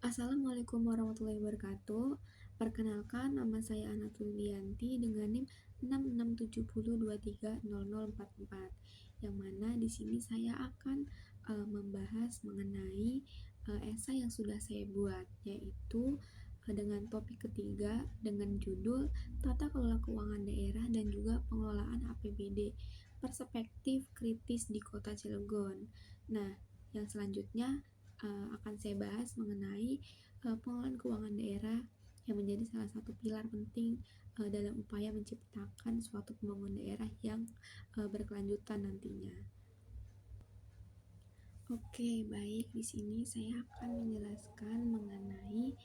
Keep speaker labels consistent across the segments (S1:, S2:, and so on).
S1: Assalamualaikum warahmatullahi wabarakatuh. Perkenalkan, nama saya Ana Tulianti dengan NIM 6670230044. Yang mana di sini saya akan membahas mengenai esai yang sudah saya buat, yaitu dengan topik ketiga dengan judul Tata Kelola Keuangan Daerah dan juga Pengelolaan APBD, Perspektif Kritis di Kota Cilegon. Nah, yang selanjutnya akan saya bahas mengenai pengelolaan keuangan daerah yang menjadi salah satu pilar penting dalam upaya menciptakan suatu pembangunan daerah yang berkelanjutan nantinya. Oke, baik. Di sini saya akan menjelaskan mengenai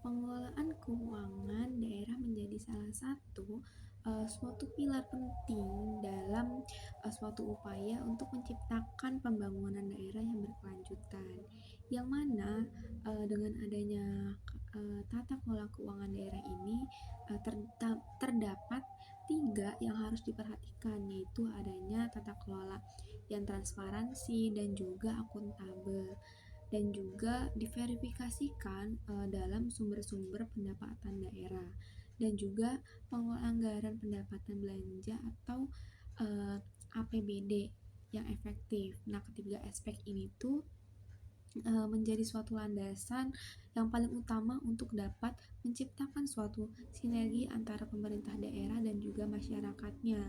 S1: pengelolaan keuangan daerah menjadi salah satu suatu pilar penting dalam suatu upaya untuk menciptakan pembangunan daerah yang berkelanjutan. Yang mana dengan adanya tata kelola keuangan daerah ini terdapat tiga yang harus diperhatikan, yaitu adanya tata kelola yang transparansi dan juga akuntabel, dan juga diverifikasikan dalam sumber-sumber pendapatan daerah, dan juga pengelolaan anggaran pendapatan belanja atau APBD yang efektif. Nah, ketiga aspek ini tuh menjadi suatu landasan yang paling utama untuk dapat menciptakan suatu sinergi antara pemerintah daerah dan juga masyarakatnya.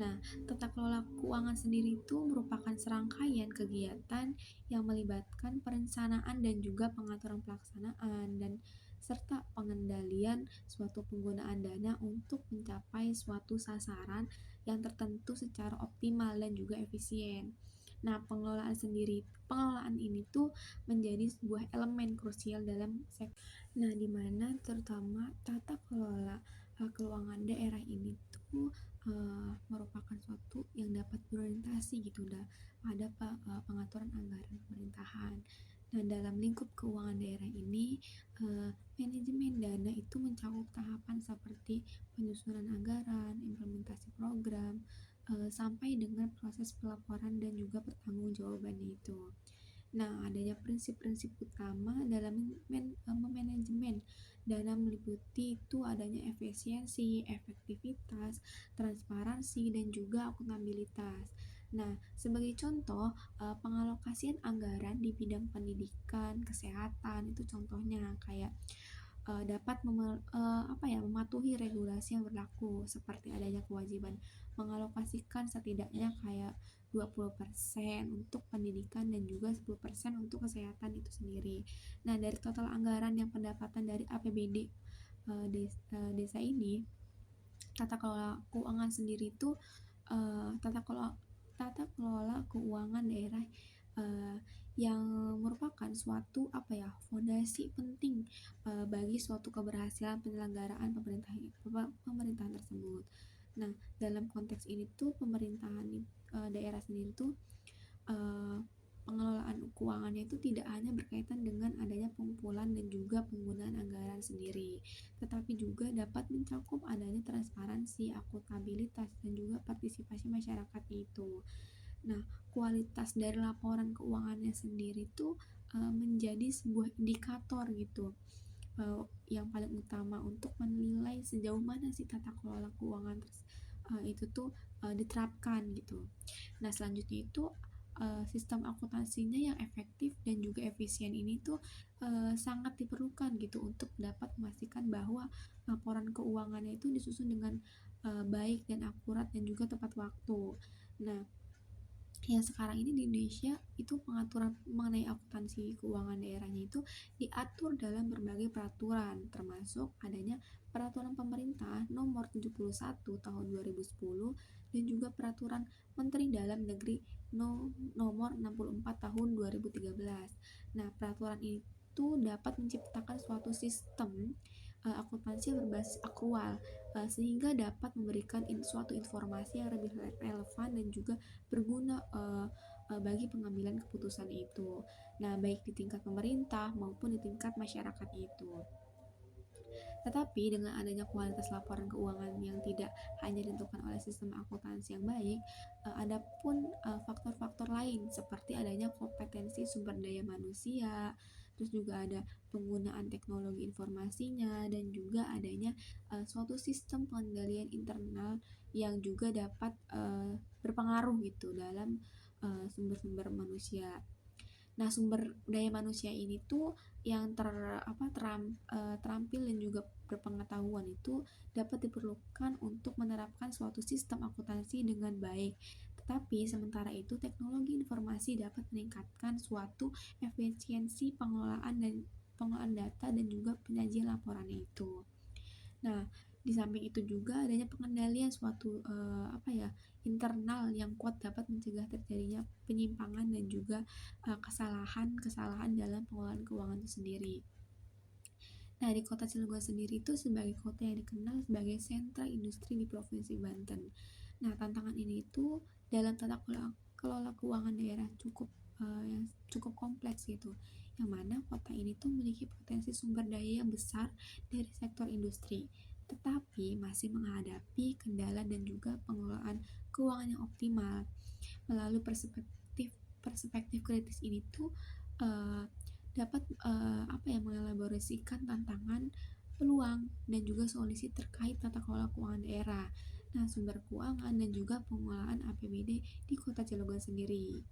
S1: Nah, tata kelola keuangan sendiri itu merupakan serangkaian kegiatan yang melibatkan perencanaan dan juga pengaturan pelaksanaan dan serta pengendalian suatu penggunaan dana untuk mencapai suatu sasaran yang tertentu secara optimal dan juga efisien. Nah, pengelolaan ini tuh menjadi sebuah elemen krusial dalam sektor. Nah, di mana terutama tata kelola keuangan daerah ini tuh merupakan suatu yang dapat berorientasi gitu pada pengaturan anggaran pemerintahan. Nah, dalam lingkup keuangan daerah ini, manajemen dana itu mencakup tahapan seperti penyusunan anggaran, implementasi program, sampai dengan proses pelaporan dan juga pertanggungjawabannya itu. Nah, adanya prinsip-prinsip utama dalam memanajemen dana meliputi itu adanya efisiensi, efektivitas, transparansi, dan juga akuntabilitas. Nah, sebagai contoh, pengalokasian anggaran di bidang pendidikan, kesehatan itu contohnya kayak dapat mematuhi regulasi yang berlaku seperti adanya kewajiban mengalokasikan setidaknya kayak 20% untuk pendidikan dan juga 10% untuk kesehatan itu sendiri. Nah, dari total anggaran yang pendapatan dari APBD desa ini, tata kelola keuangan sendiri itu tata kelola keuangan daerah uh, yang merupakan suatu fondasi penting bagi suatu keberhasilan penyelenggaraan pemerintahan tersebut. Nah, dalam konteks ini tuh pemerintahan daerah sendiri tuh uh, pengelolaan keuangannya itu tidak hanya berkaitan dengan adanya pengumpulan dan juga penggunaan anggaran sendiri, tetapi juga dapat mencakup adanya transparansi, akuntabilitas, dan juga partisipasi masyarakat itu. Nah, kualitas dari laporan keuangannya sendiri tuh menjadi sebuah indikator gitu yang paling utama untuk menilai sejauh mana sih tata kelola keuangan itu tuh diterapkan gitu. Nah, selanjutnya itu sistem akuntansinya yang efektif dan juga efisien ini tuh sangat diperlukan gitu untuk dapat memastikan bahwa laporan keuangannya itu disusun dengan baik dan akurat dan juga tepat waktu. Nah, yang sekarang ini di Indonesia itu pengaturan mengenai akuntansi keuangan daerahnya itu diatur dalam berbagai peraturan, termasuk adanya peraturan pemerintah nomor 71 tahun 2010 dan juga peraturan Menteri Dalam Negeri nomor 64 tahun 2013. Nah, peraturan itu dapat menciptakan suatu sistem akuntansi berbasis akrual sehingga dapat memberikan suatu informasi yang lebih relevan dan juga berguna bagi pengambilan keputusan itu. Nah, baik di tingkat pemerintah maupun di tingkat masyarakat itu. Tetapi dengan adanya kualitas laporan keuangan yang tidak hanya ditentukan oleh sistem akuntansi yang baik, ada pun faktor-faktor lain seperti adanya kompetensi sumber daya manusia, terus juga ada penggunaan teknologi informasinya, dan juga adanya suatu sistem pengendalian internal yang juga dapat berpengaruh gitu dalam sumber-sumber manusia. Nah, sumber daya manusia ini tuh yang terampil dan juga berpengetahuan itu dapat diperlukan untuk menerapkan suatu sistem akuntansi dengan baik. Tetapi sementara itu teknologi informasi dapat meningkatkan suatu efisiensi pengelolaan data dan juga penyajian laporannya itu. Nah, di samping itu juga adanya pengendalian suatu internal yang kuat dapat mencegah terjadinya penyimpangan dan juga kesalahan-kesalahan dalam pengelolaan keuangan itu sendiri. Nah, di kota Cilegon sendiri itu sebagai kota yang dikenal sebagai sentra industri di Provinsi Banten. Nah, tantangan ini itu dalam tata kelola keuangan daerah yang cukup kompleks gitu. Yang mana kota ini tuh memiliki potensi sumber daya yang besar dari sektor industri, tetapi masih menghadapi kendala dan juga pengelolaan keuangan yang optimal. Melalui perspektif kritis ini tuh uh, dapat mengelaborasikan tantangan, peluang, dan juga solusi terkait tata kelola keuangan daerah. Nah, sumber keuangan dan juga pengelolaan APBD di Kota Cilegon sendiri.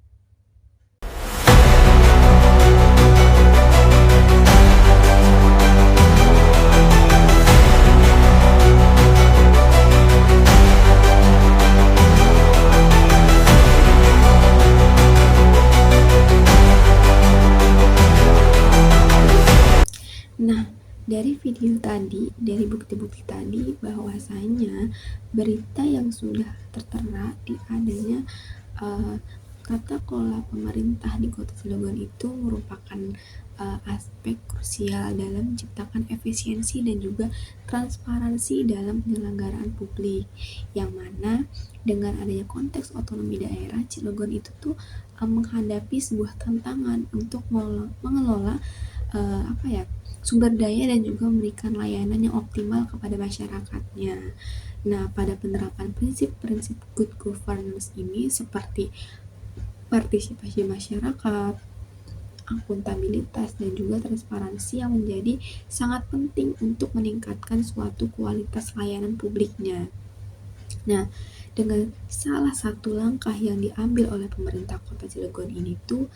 S1: Nah, dari video tadi, dari bukti-bukti tadi, bahwasanya berita yang sudah tertera di adanya tata kelola pemerintah di Kota Cilegon itu merupakan aspek krusial dalam menciptakan efisiensi dan juga transparansi dalam penyelenggaraan publik, yang mana dengan adanya konteks otonomi daerah, Cilegon itu tuh menghadapi sebuah tantangan untuk mengelola sumber daya dan juga memberikan layanan yang optimal kepada masyarakatnya. Nah, pada penerapan prinsip-prinsip good governance ini seperti partisipasi masyarakat, akuntabilitas, dan juga transparansi yang menjadi sangat penting untuk meningkatkan suatu kualitas layanan publiknya. Nah, dengan salah satu langkah yang diambil oleh pemerintah Kota Cilegon ini tuh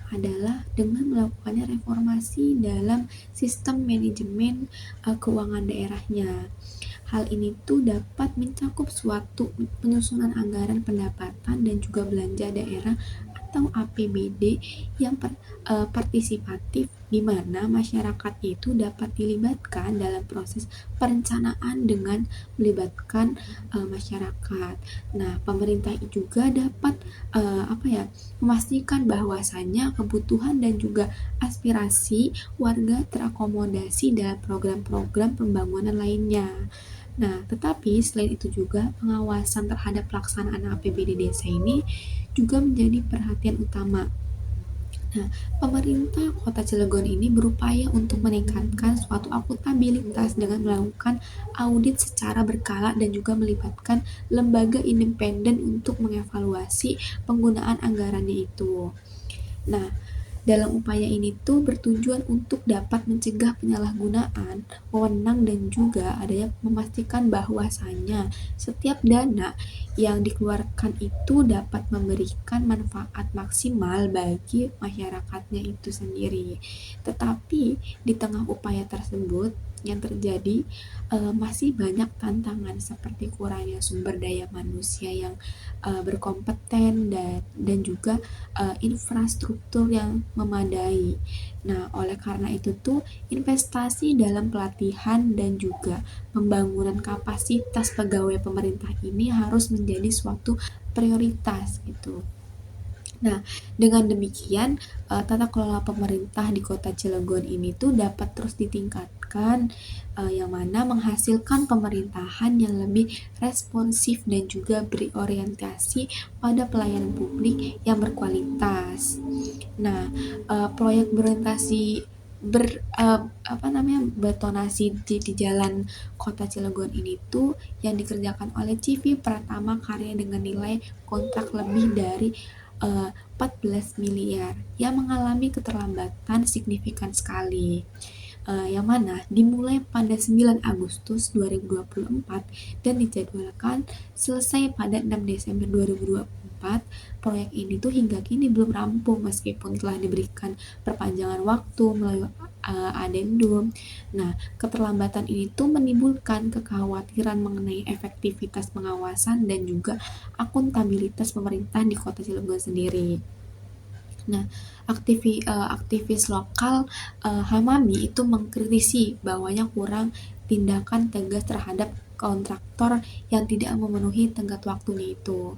S1: adalah dengan melakukannya reformasi dalam sistem manajemen keuangan daerahnya. Hal ini tuh dapat mencakup suatu penyusunan anggaran pendapatan dan juga belanja daerah atau APBD yang partisipatif, di mana masyarakat itu dapat dilibatkan dalam proses perencanaan dengan melibatkan masyarakat. Nah, pemerintah juga dapat memastikan bahwasannya kebutuhan dan juga aspirasi warga terakomodasi dalam program-program pembangunan lainnya. Nah, tetapi selain itu juga pengawasan terhadap pelaksanaan APBD desa ini juga menjadi perhatian utama. Nah, pemerintah Kota Cilegon ini berupaya untuk meningkatkan suatu akuntabilitas dengan melakukan audit secara berkala dan juga melibatkan lembaga independen untuk mengevaluasi penggunaan anggarannya itu. Nah, dalam upaya ini tuh bertujuan untuk dapat mencegah penyalahgunaan wewenang dan juga adanya memastikan bahwasannya setiap dana yang dikeluarkan itu dapat memberikan manfaat maksimal bagi masyarakatnya itu sendiri. Tetapi di tengah upaya tersebut yang terjadi masih banyak tantangan seperti kurangnya sumber daya manusia yang berkompeten dan juga infrastruktur yang memadai. Nah, oleh karena itu tuh investasi dalam pelatihan dan juga pembangunan kapasitas pegawai pemerintah ini harus menjadi suatu prioritas gitu. Nah, dengan demikian tata kelola pemerintah di Kota Cilegon ini tuh dapat terus ditingkatkan, yang mana menghasilkan pemerintahan yang lebih responsif dan juga berorientasi pada pelayanan publik yang berkualitas. Nah, proyek betonasi di jalan Kota Cilegon ini tuh yang dikerjakan oleh CV Pratama Karya dengan nilai kontrak lebih dari 14 miliar yang mengalami keterlambatan signifikan sekali. Yang mana dimulai pada 9 Agustus 2024 dan dijadwalkan selesai pada 6 Desember 2024. Proyek ini tuh hingga kini belum rampung meskipun telah diberikan perpanjangan waktu melalui adendum. Nah, keterlambatan ini tuh menimbulkan kekhawatiran mengenai efektivitas pengawasan dan juga akuntabilitas pemerintah di Kota Cilegon sendiri. Nah, aktivis lokal Hamami itu mengkritisi bahwanya kurang tindakan tegas terhadap kontraktor yang tidak memenuhi tenggat waktunya itu.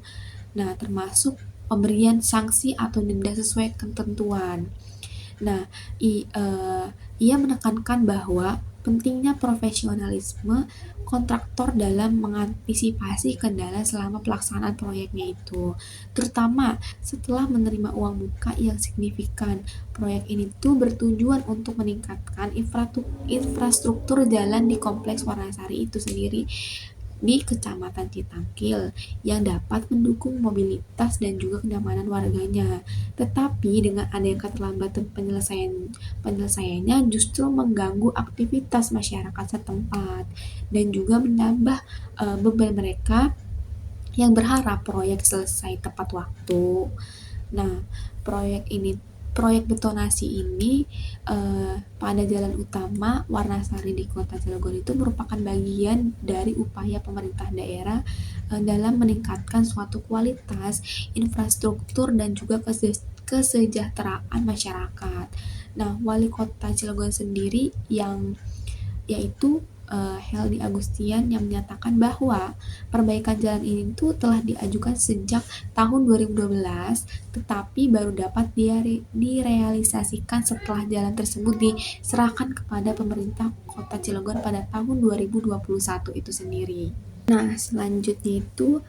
S1: Nah, termasuk pemberian sanksi atau denda sesuai ketentuan. Nah, ia menekankan bahwa pentingnya profesionalisme kontraktor dalam mengantisipasi kendala selama pelaksanaan proyeknya itu, terutama setelah menerima uang muka yang signifikan. Proyek ini tuh bertujuan untuk meningkatkan infrastruktur jalan di kompleks Warnasari itu sendiri di Kecamatan Citangkil yang dapat mendukung mobilitas dan juga kenyamanan warganya. Tetapi dengan adanya keterlambatan penyelesaiannya justru mengganggu aktivitas masyarakat setempat dan juga menambah beban mereka yang berharap proyek selesai tepat waktu. Nah, proyek betonasi ini pada jalan utama Warnasari di Kota Cilegon itu merupakan bagian dari upaya pemerintah daerah dalam meningkatkan suatu kualitas infrastruktur dan juga kesejahteraan masyarakat. Nah, Wali Kota Cilegon sendiri yaitu Heldi Agustian yang menyatakan bahwa perbaikan jalan ini tuh telah diajukan sejak tahun 2012, tetapi baru dapat direalisasikan setelah jalan tersebut diserahkan kepada pemerintah Kota Cilegon pada tahun 2021 itu sendiri. Nah, selanjutnya itu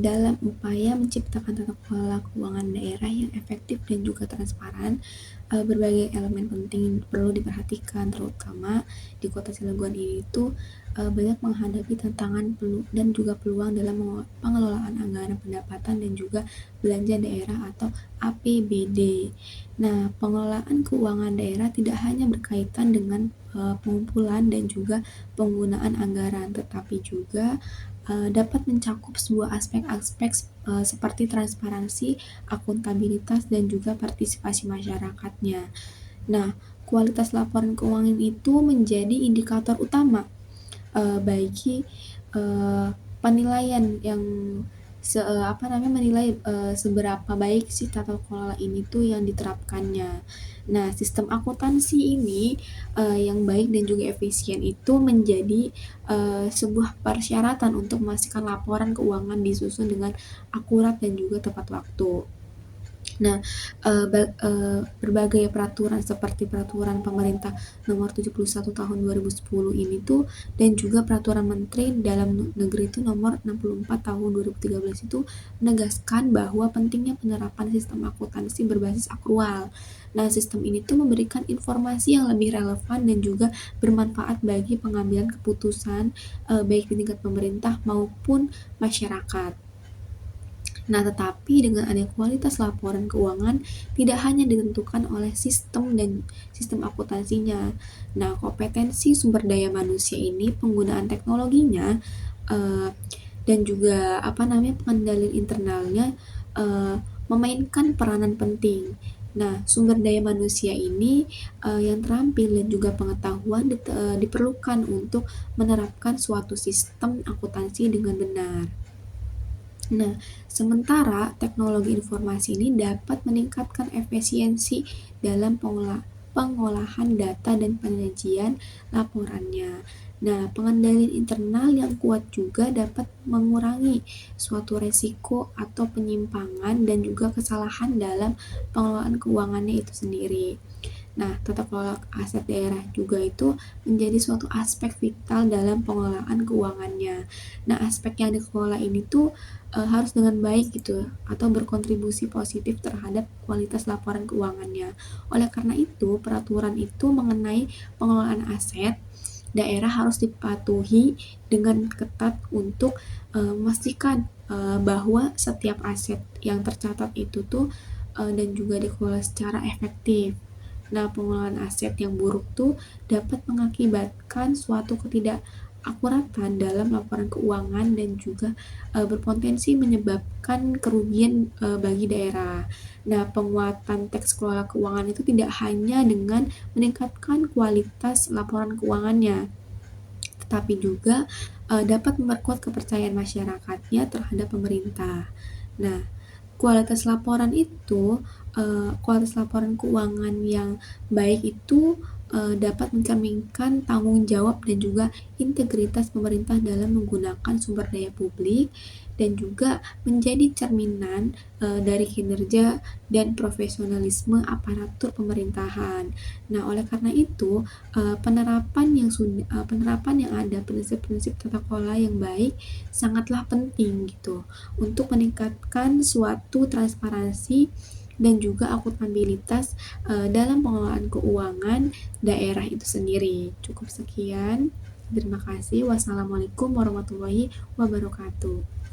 S1: dalam upaya menciptakan tata kelola keuangan daerah yang efektif dan juga transparan, berbagai elemen penting perlu diperhatikan, terutama di Kota Cilegon ini tuh banyak menghadapi tantangan dan juga peluang dalam pengelolaan anggaran pendapatan dan juga belanja daerah atau APBD. Nah, pengelolaan keuangan daerah tidak hanya berkaitan dengan pengumpulan dan juga penggunaan anggaran, tetapi juga dapat mencakup sebuah aspek-aspek seperti transparansi, akuntabilitas, dan juga partisipasi masyarakatnya. Nah, kualitas laporan keuangan itu menjadi indikator utama bagi penilaian yang menilai seberapa baik sih tata kelola ini tuh yang diterapkannya. Nah, sistem akuntansi ini yang baik dan juga efisien itu menjadi sebuah persyaratan untuk memastikan laporan keuangan disusun dengan akurat dan juga tepat waktu. Nah, berbagai peraturan seperti peraturan pemerintah nomor 71 tahun 2010 ini tuh dan juga peraturan menteri dalam negeri itu nomor 64 tahun 2013 itu menegaskan bahwa pentingnya penerapan sistem akuntansi berbasis akrual. Nah, sistem ini tuh memberikan informasi yang lebih relevan dan juga bermanfaat bagi pengambilan keputusan baik di tingkat pemerintah maupun masyarakat. Nah, tetapi dengan adanya kualitas laporan keuangan tidak hanya ditentukan oleh sistem dan sistem akuntansinya. Nah, kompetensi sumber daya manusia ini, penggunaan teknologinya, dan juga pengendalian internalnya memainkan peranan penting. Nah, sumber daya manusia ini yang terampil dan juga pengetahuan diperlukan untuk menerapkan suatu sistem akuntansi dengan benar. Nah, sementara teknologi informasi ini dapat meningkatkan efisiensi dalam pengolahan data dan penyajian laporannya. Nah, pengendalian internal yang kuat juga dapat mengurangi suatu resiko atau penyimpangan dan juga kesalahan dalam pengelolaan keuangannya itu sendiri. Nah, tata kelola aset daerah juga itu menjadi suatu aspek vital dalam pengelolaan keuangannya. Nah, aspek yang dikelola ini tuh harus dengan baik gitu atau berkontribusi positif terhadap kualitas laporan keuangannya. Oleh karena itu, peraturan itu mengenai pengelolaan aset daerah harus dipatuhi dengan ketat untuk memastikan bahwa setiap aset yang tercatat itu tuh dan juga dikelola secara efektif. Nah, pengelolaan aset yang buruk tuh dapat mengakibatkan suatu ketidakakuratan dalam laporan keuangan dan juga berpotensi menyebabkan kerugian bagi daerah. Nah, penguatan teks kelola keuangan itu tidak hanya dengan meningkatkan kualitas laporan keuangannya, tetapi juga dapat memperkuat kepercayaan masyarakatnya terhadap pemerintah. Nah, kualitas laporan keuangan yang baik itu dapat mencerminkan tanggung jawab dan juga integritas pemerintah dalam menggunakan sumber daya publik dan juga menjadi cerminan dari kinerja dan profesionalisme aparatur pemerintahan. Nah, oleh karena itu, penerapan yang ada prinsip-prinsip tata kelola yang baik sangatlah penting gitu untuk meningkatkan suatu transparansi dan juga akuntabilitas dalam pengelolaan keuangan daerah itu sendiri. Cukup sekian. Terima kasih. Wassalamualaikum warahmatullahi wabarakatuh.